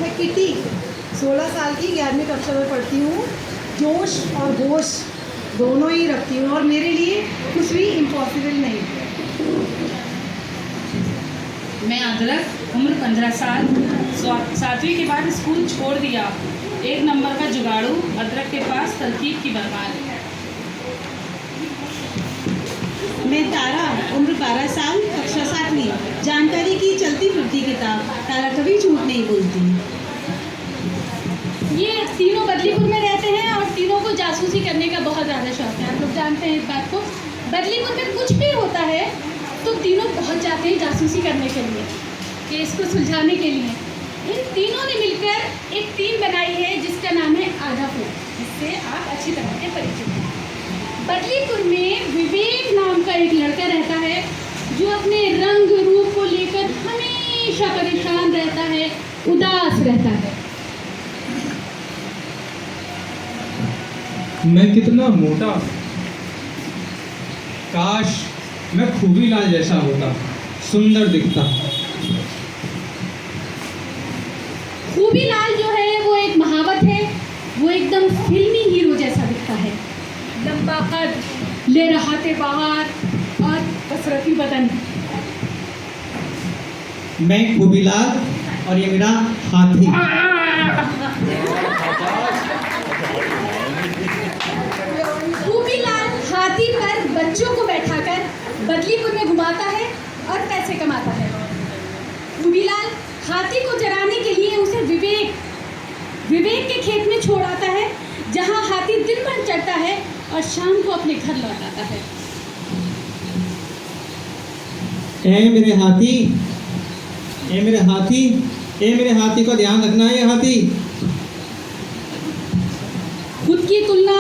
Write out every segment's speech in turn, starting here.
मैं किटी 16 साल की 11वीं कक्षा में पढ़ती हूँ। जोश और होश दोनों ही रखती हूँ और मेरे लिए कुछ भी इम्पॉसिबल नहीं। मैं अदरक, उम्र 15 साल, 7वीं के बाद स्कूल छोड़ दिया। 1 नंबर का जुगाड़ू, अदरक के पास तरकीब की बरबाद। मैं तारा, उम्र 12 साल, कक्षा 7वीं, जानकारी की चलती फिरती किताब। तारा कभी झूठ नहीं बोलती। ये तीनों बदलीपुर में रहते हैं और तीनों को जासूसी करने का बहुत ज़्यादा शौक है। आप लोग जानते हैं इस बात को। बदलीपुर में कुछ भी होता है तो तीनों पहुंच जाते हैं जासूसी करने के लिए, केस को सुलझाने के लिए। इन तीनों ने मिलकर एक टीम बनाई है जिसका नाम है आधा फूल, जिससे आप अच्छी तरह से परिचित हैं। बदलीपुर में विवेक नाम का एक लड़का रहता है जो अपने रंग रूप को लेकर हमेशा परेशान रहता है, उदास रहता है। मैं कितना मोटा, काश मैं खूबीलाल जैसा होता, सुंदर दिखता। खूबीलाल जो है वो एक महावत है। वो एकदम फिल्मी हीरो जैसा दिखता है। लंबा कद, ले रहाते बाहर और कसरती बदन। मैं खूबीलाल और ये मेरा हाथी। खूबीलाल हाथी पर बच्चों को बैठाकर बदलीपुर में घुमाता है और पैसे कमाता है। खूबीलाल हाथी को चराने के लिए उसे विवेक के खेत में छोड़ आता है, जहां हाथी दिन भर चढ़ता है और शाम को अपने घर लौट आता है। ए मेरे हाथी, ए मेरे हाथी, ए मेरे हाथी का ध्यान रखना है। ये हाथी खुद की तुलना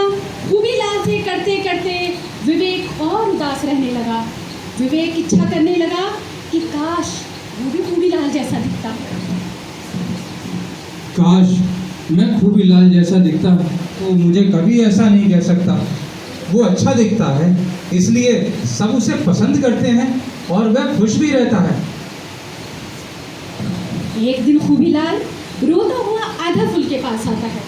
खूबीलाल से करते करते विवेक और उदास रहने लगा। विवेक इच्छा करने लगा कि काश वो भी खूबीलाल जैसा दिखता। काश मैं खूबीलाल जैसा दिखता। तो मुझे कभी ऐसा नहीं कह सकता। वो अच्छा दिखता है, इसलिए सब उसे पसंद करते हैं और वह खुश भी रहता है। एक दिन खूबीलाल रोता हुआ आधा फूल के पास आता है।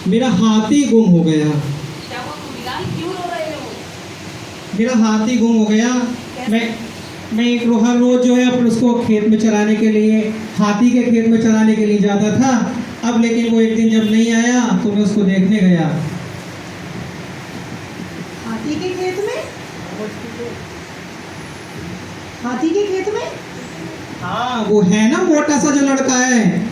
मेरा हाथी गुम हो गया। क्या हुआ खूबीलाल, क्यों रो रहे हो? मेरा हाथी गुम हो गया। मैं एक हर रोज जो है अपन उसको खेत में चराने के लिए, हाथी के खेत में चराने के लिए जाता था। अब लेकिन वो एक दिन जब नहीं आया तो मैं उसको देखने गया। हाथी के खेत में? हाथी के खेत में? हाँ, वो है ना मोटा सा जो लड़का है।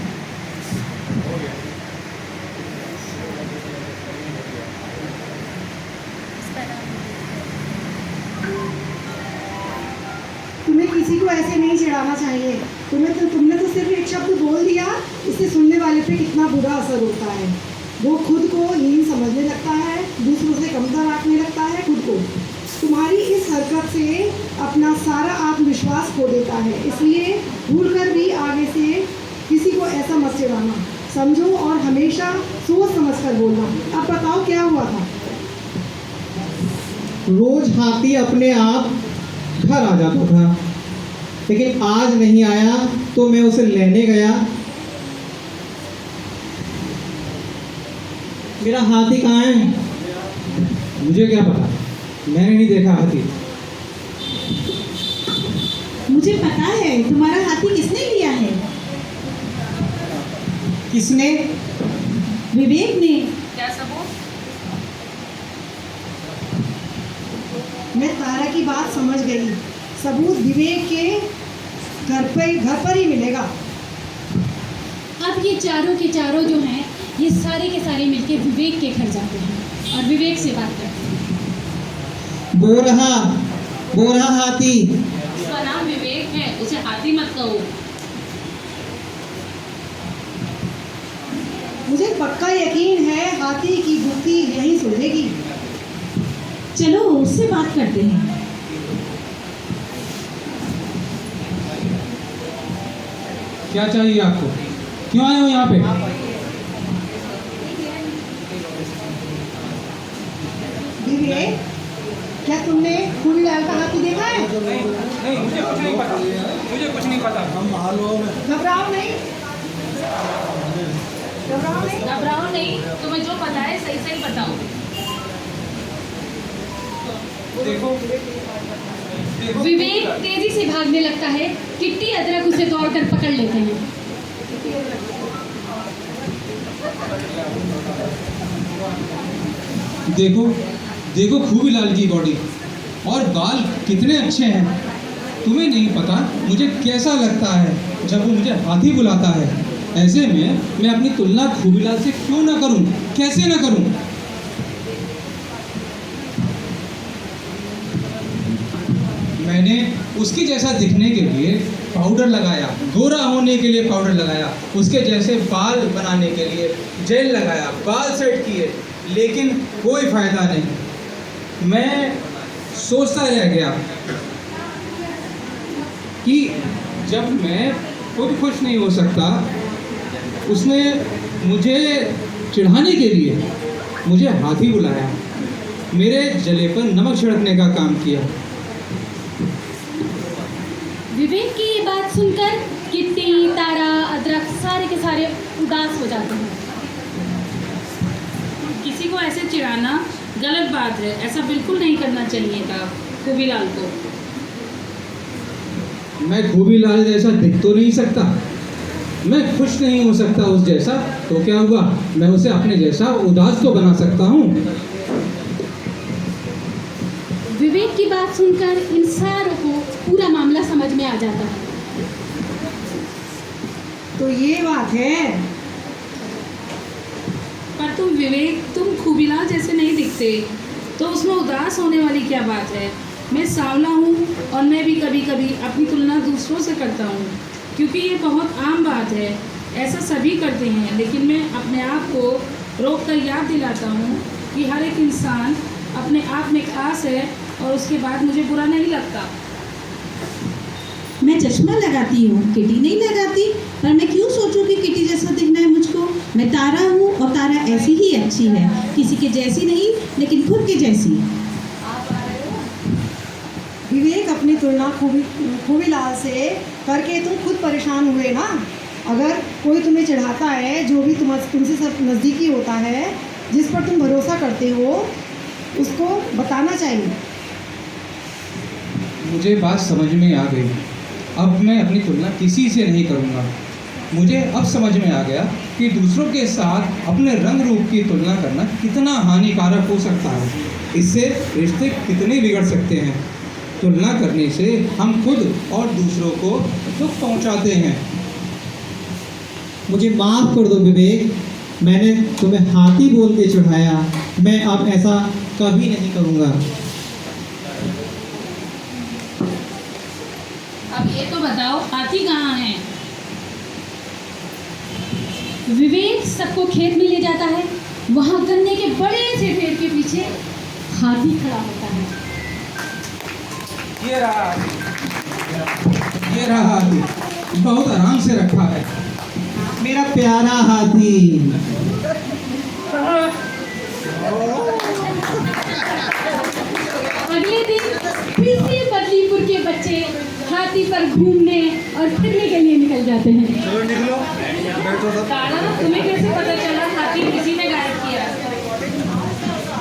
तुम्हें किसी को ऐसे नहीं चिढ़ाना चाहिए। तुमने तो सिर्फ एक शब्द बोल दिया, इससे सुनने वाले पे कितना बुरा असर होता है। वो खुद को हीन समझने लगता है, दूसरों से कमतर आंकने लगता है खुद को। तुम्हारी इस हरकत से अपना सारा आत्मविश्वास खो देता है। इसलिए भूलकर भी आगे से किसी को ऐसा मत चिढ़ाना, समझो, और हमेशा सोच समझ कर बोलना। अब बताओ क्या हुआ था? रोज हाथी अपने आप घर आ जाता था, लेकिन आज नहीं आया तो मैं उसे लेने गया। मेरा हाथी कहाँ है? मुझे क्या पता, मैंने नहीं देखा हाथी। मुझे पता है तुम्हारा हाथी किसने लिया है। किसने? विवेक ने। क्या सबूत? मैं तारा की बात समझ गई। सबूत विवेक के घर पर ही मिलेगा। अब ये चारों के चारों जो हैं, ये सारे के सारे मिलके विवेक के घर जाते हैं और विवेक से बात करते हैं। वो रहा हाथी। उसका नाम विवेक है, उसे हाथी मत कहो। मुझे पक्का यकीन है हाथी की बुद्धि यही सुलझेगी। चलो उससे बात करते हैं। क्या चाहिए आपको? क्यों आए हो यहाँ पे? विवेक, क्या तुमने खूबीलाल का हाथी देखा है? नहीं, मुझे कुछ नहीं पता, मुझे कुछ नहीं पता। घबराओ नहीं, घबराओ नहीं। घबराओ नहीं, तुम्हें जो पता है सही सही बताओ। देखो, विवेक तेजी से भागने लगता है। किट्टी अदरक उसे दौड़कर पकड़ लेते हैं। देखो, देखो खूबीलाल की बॉडी और बाल कितने अच्छे हैं। तुम्हें नहीं पता मुझे कैसा लगता है जब वो मुझे हाथी बुलाता है। ऐसे में मैं अपनी तुलना खूबीलाल से क्यों ना करूं, कैसे ना करूं। मैंने उसकी जैसा दिखने के लिए पाउडर लगाया, गोरा होने के लिए पाउडर लगाया, उसके जैसे बाल बनाने के लिए जेल लगाया, बाल सेट किए, लेकिन कोई फायदा नहीं। मैं सोचता रह गया कि जब मैं खुद खुश नहीं हो सकता, उसने मुझे चिढ़ाने के लिए मुझे हाथी बुलाया, मेरे जले पर नमक छिड़कने का काम किया। विवेक की ये बात सुनकर किट्टी, तारा, अदरक सारे के सारे उदास हो जाते हैं। किसी को ऐसे चिढ़ाना गलत बात है, ऐसा बिल्कुल नहीं करना चाहिए था खूबीलाल को। मैं खूबीलाल जैसा दिख तो नहीं सकता, मैं खुश नहीं हो सकता उस जैसा, तो क्या हुआ, मैं उसे अपने जैसा उदास तो बना सकता हूँ। विवेक की बात सुनकर इन सारों को पूरा मामला समझ में आ जाता है। तो ये बात है। पर तुम खूबीलाल जैसे नहीं दिखते, तो उसमें उदास होने वाली क्या बात है। मैं सांवला हूँ और मैं भी कभी कभी अपनी तुलना दूसरों से करता हूँ, क्योंकि ये बहुत आम बात है, ऐसा सभी करते हैं। लेकिन मैं अपने आप को रोक कर याद दिलाता हूँ कि हर एक इंसान अपने आप में खास है और उसके बाद मुझे बुरा नहीं लगता। मैं चश्मा लगाती हूँ, किटी नहीं लगाती, पर मैं क्यों सोचूं कि किटी जैसा दिखना है मुझको। मैं तारा हूँ और तारा ऐसी ही अच्छी है, किसी के जैसी नहीं, लेकिन खुद के जैसी। विवेक, अपनी तुलना खूबीलाल से करके तुम खुद परेशान हुए ना। अगर कोई तुम्हें चिढ़ाता है, जो भी तुमसे सब नज़दीकी होता है, जिस पर तुम भरोसा करते हो, उसको बताना चाहिए। मुझे बात समझ में आ गई। अब मैं अपनी तुलना किसी से नहीं करूँगा। मुझे अब समझ में आ गया कि दूसरों के साथ अपने रंग रूप की तुलना करना कितना हानिकारक हो सकता है। इससे रिश्ते कितने बिगड़ सकते हैं। तुलना करने से हम खुद और दूसरों को दुख पहुंचाते हैं। मुझे माफ़ कर दो विवेक, मैंने तुम्हें हाथी बोल के चिढ़ाया। मैं अब ऐसा कभी नहीं करूँगा। अब ये तो बताओ, हाथी कहाँ है? विवेक सबको खेत में ले जाता है। वहाँ गन्ने के बड़े से पेड़ के पीछे हाथी खड़ा होता है। ये रहा, ये रहा हाथी, बहुत आराम से रखा है। मेरा प्यारा हाथी। अगले दिन फिर से बदलीपुर के बच्चे हाथी पर घूमने और फिरने के लिए निकल जाते हैं। तारा, तुम्हें कैसे पता चला हाथी किसी ने गायब किया?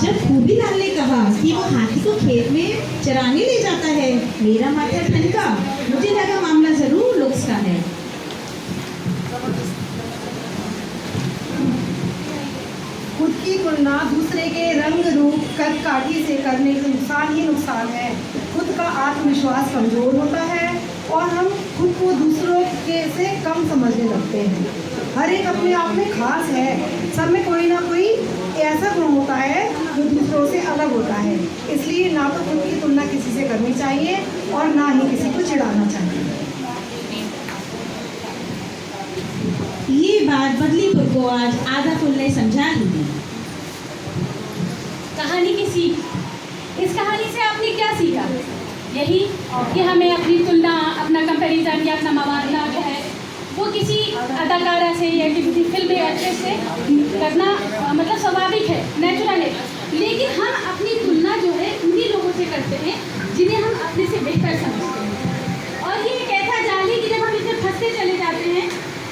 जब खूबीलाल ने कहा कि वो हाथी को खेत में चराने ले जाता है, मेरा माथा ठनका। मुझे लगा मामला जरूर लुक्स का है। खुद की तुलना दूसरे के रंग रूप कद काठी से करने से नुकसान ही नुकसान है। खुद का आत्मविश्वास कमज़ोर होता है और हम खुद को दूसरों के से कम समझने लगते हैं। हर एक अपने आप में खास है। सब में कोई ना कोई ऐसा गुण होता है जो दूसरों से अलग होता है। इसलिए ना तो खुद की तुलना किसी से करनी चाहिए और ना ही किसी को चिढ़ाना चाहिए। ये बात बदलीपुर को आज आधा पुल ने समझा ही दी। कहानी की सीख, इस कहानी से आपने क्या सीखा? यही कि हमें अपनी तुलना, अपना कंपैरिजन या अपना मुकाबला जो है वो किसी अदाकारा से या किसी फिल्म एक्ट्रेस से करना मतलब स्वाभाविक है, नेचुरल है। लेकिन हम अपनी तुलना ऐसे करते हैं जिन्हें हम अपने से बेहतर समझते हैं। और ये एक ऐसा जाल है कि जब हम इसमें फंसते चले जाते हैं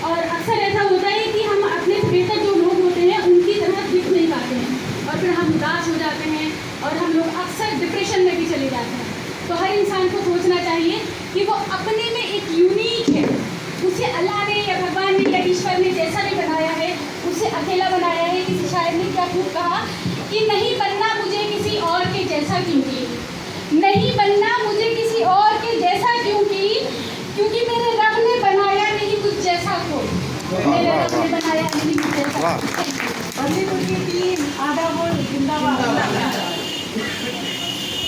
और अक्सर ऐसा होता है कि हम अपने से बेहतर जो लोग होते हैं उनकी तरह दिख नहीं पाते हैं और फिर हम उदास हो जाते हैं और हम लोग अक्सर डिप्रेशन में भी चले जाते हैं। तो हर इंसान को सोचना चाहिए कि वो अपने में एक यूनिक है, उसे अल्लाह ने या भगवान ने या ईश्वर ने जैसा भी बनाया है उसे अकेला बनाया है। किसी शायर ने क्या खूब कहा कि नहीं बनना मुझे किसी और के जैसा क्योंकि, नहीं बनना मुझे किसी और के जैसा क्योंकि मेरे रब ने बनाया नहीं कुछ जैसा कोई, मेरे रब ने बनाया नहीं कुछ जैसा। बदली की टीम आधा बोल जिंदाबाद।